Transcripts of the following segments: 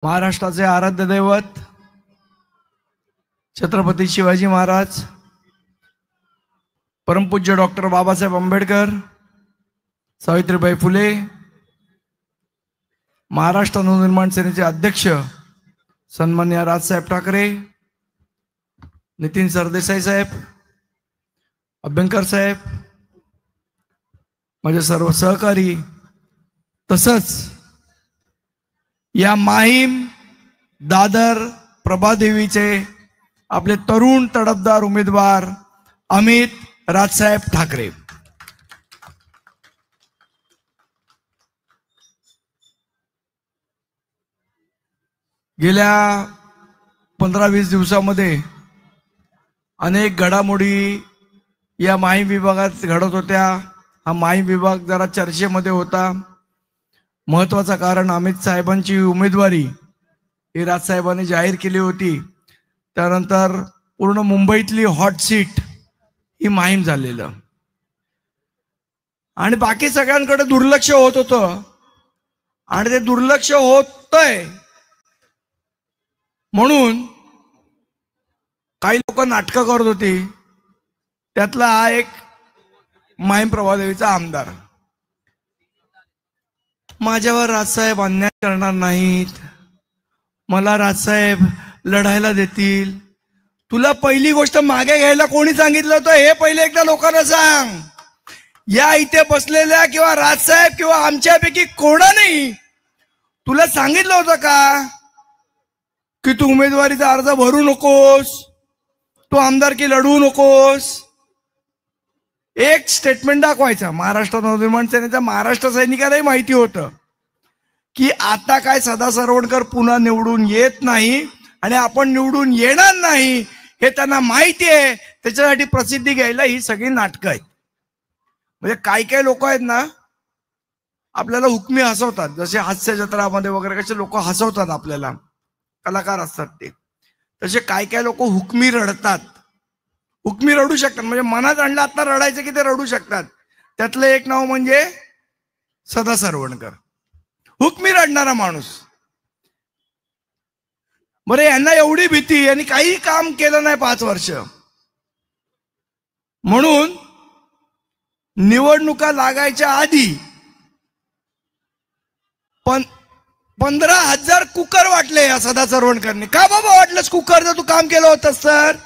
महाराष्ट्राचे आराध्य दैवत छत्रपती शिवाजी महाराज, परमपूज्य डॉक्टर बाबासाहेब आंबेडकर, सावित्रीबाई फुले, महाराष्ट्र नवनिर्माण सेनेचे अध्यक्ष सन्माननीय राजसाहेब ठाकरे, नितीन सरदेसाई साहेब, अभ्यंकर साहेब, माझे सर्व सहकारी, तसंच या माहीम दादर प्रभादेवीचे आपले तरुण तडफदार उमेदवार अमित राजसाहेब ठाकरे. गेल्या 15-20 दिवसामध्ये अनेक घडामोडी या माहीम विभागात घडत होत्या. हा माहीम विभाग जरा चर्चेमध्ये होता. महत्वाचं कारण अमित साहेबांची उमेदवारी ही राजसाहेबांनी जाहीर केली होती. त्यानंतर पूर्ण मुंबईतली हॉट सीट ही माहीम झालेलं आणि बाकी सगळ्यांकडे दुर्लक्ष होत होतं आणि ते दुर्लक्ष होतंय म्हणून काही लोक नाटकं करत होती. त्यातला हा एक माहीम प्रभादेवीचा आमदार. माझ्यावर राजसाहेब अन्याय करणार नाहीत, मला राजसाहेब लढायला देतील. तुला पहिली गोष्ट मागे घ्यायला कोणी सांगितलं होतं हे पहिले एकदा लोकांना सांग. या इथे बसलेल्या किंवा राजसाहेब किंवा आमच्यापैकी कोणानेही तुला सांगितलं होतं का की तू उमेदवारीचा अर्ज भरू नकोस, तू आमदारकी लढवू नकोस? एक स्टेटमेंट दाखवायचं. महाराष्ट्र नवनिर्माण सेनेच्या महाराष्ट्र सैनिकांनाही माहिती होतं की आता काय सदा सरवणकर पुन्हा निवडून येत नाही आणि आपण निवडून येणार नाही हे त्यांना माहिती आहे. त्याच्यासाठी प्रसिद्धी घ्यायला ही सगळी नाटकं आहेत. म्हणजे काही लोक आहेत ना आपल्याला हुकमी हसवतात. जसे हास्य जत्रामध्ये वगैरे कसे लोक हसवतात आपल्याला, कलाकार असतात ते, तसे काही लोक हुकमी रडतात. हुकमी रडू शकतात म्हणजे मनात आणलं आता रडायचं की ते रडू शकतात. त्यातलं एक नाव म्हणजे सदा सरवणकर, हुकमी रडणारा माणूस. बरं, यांना एवढी भीती, यांनी काही काम केलं नाही 5 वर्ष म्हणून निवडणुका लागायच्या आधी 15,000 कुकर वाटले या सदा सरवणकरने. का बाबा वाटलंस कुकर? जर तू काम केलं होतंस तर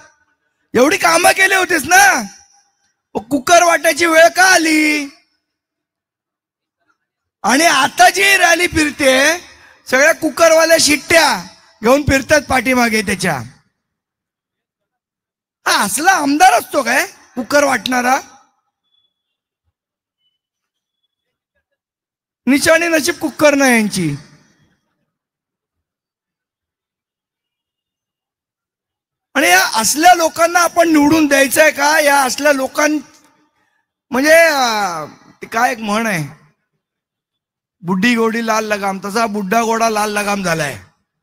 एवढी कामं केली होतीस ना, कुकर वाटायची वेळ का आली? आणि आता जी रॅली फिरते सगळ्या कुकरवाल्या शिट्ट्या घेऊन फिरतात पाठीमागे त्याच्या. हा असला आमदार असतो काय कुकर वाटणारा? निशाणी नशीब कुकर नाही यांची. आणि या असल्या लोकांना आपण निवडून द्यायचंय का? या असल्या लोकां म्हणजे काय एक म्हण आहे, बुड्ढी गोडी लाल लगाम, तसा बुड्ढा गोडा लाल लगाम झालाय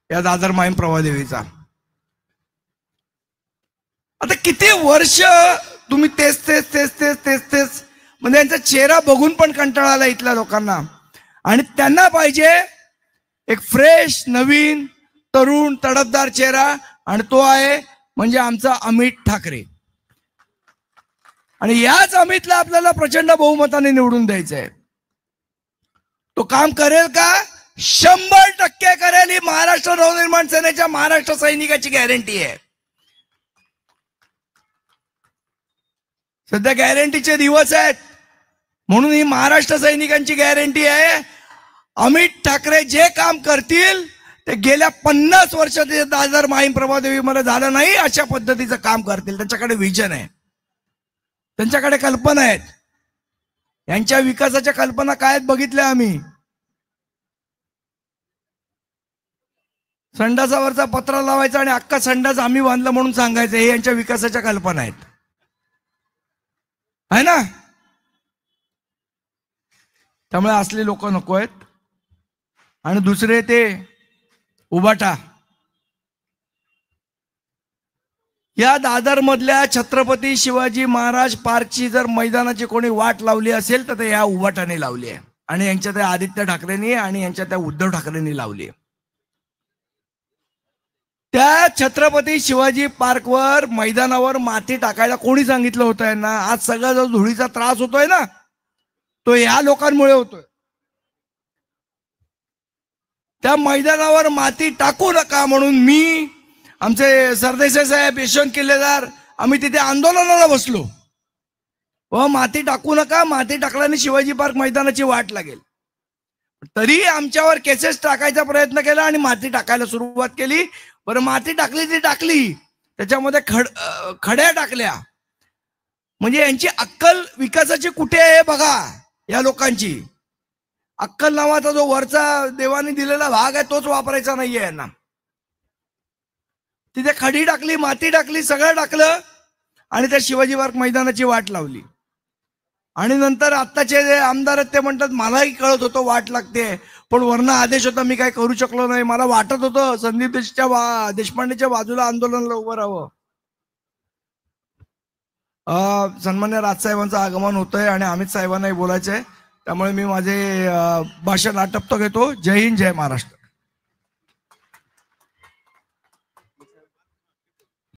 या दादर माहीम प्रभादेवीचा. आता किती वर्ष तुम्ही तेच तेच तेच तेच तेच तेच म्हणजे यांचा चेहरा बघून पण कंटाळा आला इथल्या लोकांना. आणि त्यांना पाहिजे एक फ्रेश नवीन तरुण तडफदार चेहरा आणि तो आहे म्हणजे आमचा अमित ठाकरे. आणि याच अमितला आपल्याला प्रचंड बहुमताने निवडून द्यायचं आहे. तो काम करेल का? 100% करेल. ही महाराष्ट्र नवनिर्माण सेनेच्या महाराष्ट्र सैनिकाची गॅरंटी आहे. सध्या गॅरंटीचे दिवस आहेत म्हणून ही महाराष्ट्र सैनिकांची गॅरंटी आहे. अमित ठाकरे जे काम करतील ते गेल्या 50 वर्षात दादर माहीम प्रभादेवीमध्ये झालं नाही अशा पद्धतीचं काम करतील. त्यांच्याकडे विजन आहे, त्यांच्याकडे कल्पना आहेत. यांच्या विकासाच्या कल्पना काय आहेत बघितल्या आम्ही. संडासावरचा पत्रा लावायचा आणि अख्खा संडास आम्ही बांधलं म्हणून सांगायचं, हे यांच्या विकासाच्या कल्पना आहेत, है ना? त्यामुळे असले लोक नको आहेत. आणि दुसरे ते उबाटा. या दादर मधल्या छत्रपती शिवाजी महाराज पार्कची जर मैदानाची कोणी वाट लावली असेल तर ते या उबाटाने लावली आहे. आणि यांच्या त्या आदित्य ठाकरेंनी आणि यांच्या त्या उद्धव ठाकरेंनी लावली आहे. त्या छत्रपती शिवाजी पार्कवर मैदानावर माती टाकायला कोणी सांगितलं होतं यांना? आज सगळा जो धुळीचा त्रास होतोय ना, तो या लोकांमुळे होतोय. त्या मैदानावर माती टाकू नका म्हणून मी, आमचे सरदेसाई साहेब, यशवंत किल्लेदार, आम्ही तिथे आंदोलनाला बसलो. व माती टाकू नका, माती टाकल्याने शिवाजी पार्क मैदानाची वाट लागेल. तरी आमच्यावर केसेस टाकायचा प्रयत्न केला आणि माती टाकायला सुरुवात केली. बरं, माती टाकली ती टाकली, त्याच्यामध्ये खड्या टाकल्या. म्हणजे यांची अक्कल विकासाची कुठे आहे बघा. या लोकांची अक्कल नावाचा जो वरचा देवाने दिलेला भाग आहे तोच वापरायचा नाहीये यांना. तिथे खडी टाकली, माती टाकली, सगळं टाकलं आणि त्या शिवाजी पार्क मैदानाची वाट लावली. आणि नंतर आत्ताचे जे आमदार आहेत ते म्हणतात मलाही कळत होतं वाट लागते, पण वरनं आदेश होता, मी काय करू शकलो नाही. मला वाटत होतं संदीप देशपांडेच्या बाजूला आंदोलनाला उभं राहावं. सन्मान्य राजसाहेबांचं आगमन होतंय आणि अमित साहेबांनाही बोलायचंय, त्यामुळे मी माझे भाषण आटपतो घेतो. जय हिंद, जय महाराष्ट्र.